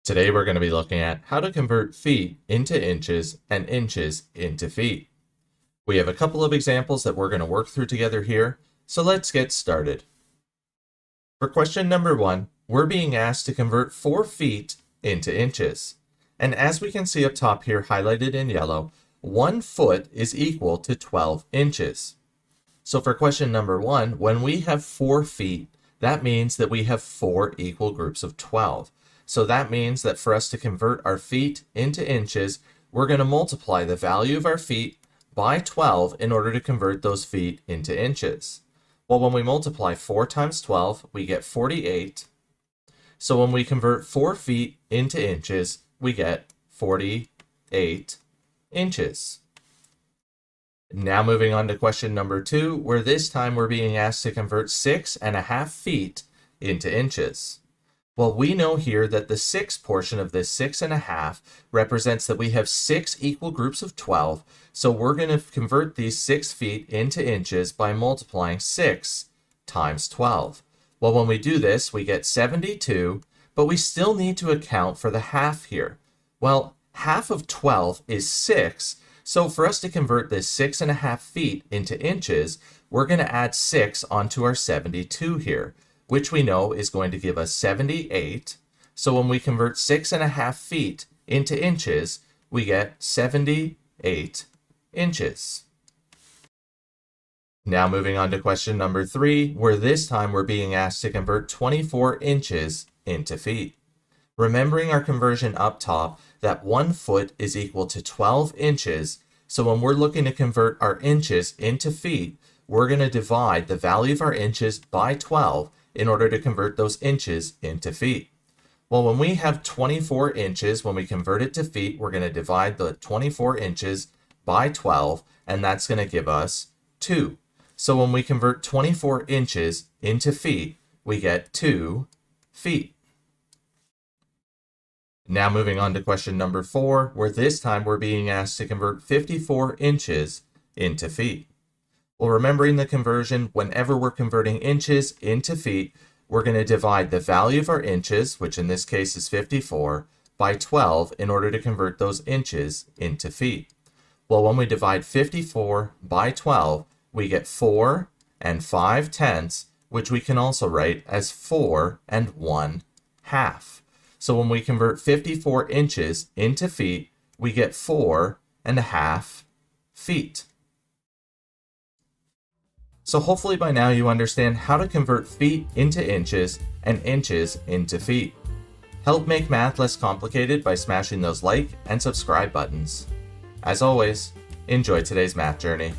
Today we're going to be looking at how to convert feet into inches and inches into feet. We have a couple of examples that we're going to work through together here, so let's get started. For question number 1, we're being asked to convert 4 feet into inches. And as we can see up top here highlighted in yellow, 1 foot is equal to 12 inches. So for question number 1, when we have 4 feet, that means that we have 4 equal groups of 12. So that means that for us to convert our feet into inches, we're going to multiply the value of our feet by 12 in order to convert those feet into inches. Well, when we multiply 4 times 12, we get 48. So when we convert 4 feet into inches, we get 48 inches. Now moving on to question number 2, where this time we're being asked to convert 6.5 feet into inches. Well, we know here that the 6 portion of this 6.5 represents that we have 6 equal groups of 12, so we're going to convert these 6 feet into inches by multiplying 6 times 12. Well, when we do this, we get 72, but we still need to account for the half here. Well, half of 12 is 6, so for us to convert this 6.5 feet into inches, we're going to add 6 onto our 72 here, which we know is going to give us 78. So when we convert 6.5 feet into inches, we get 78 inches. Now moving on to question number 3, where this time we're being asked to convert 24 inches into feet. Remembering our conversion up top, that 1 foot is equal to 12 inches, so when we're looking to convert our inches into feet, we're going to divide the value of our inches by 12 in order to convert those inches into feet. Well, when we have 24 inches, when we convert it to feet, we're going to divide the 24 inches by 12, and that's going to give us 2. So when we convert 24 inches into feet, we get 2 feet. Now moving on to question number 4, where this time we're being asked to convert 54 inches into feet. Well, remembering the conversion, whenever we're converting inches into feet, we're going to divide the value of our inches, which in this case is 54, by 12 in order to convert those inches into feet. Well, when we divide 54 by 12, we get 4 and 5/10, which we can also write as 4 and 1/2. So when we convert 54 inches into feet, we get 4.5 feet. So hopefully by now you understand how to convert feet into inches and inches into feet. Help make math less complicated by smashing those like and subscribe buttons. As always, enjoy today's math journey.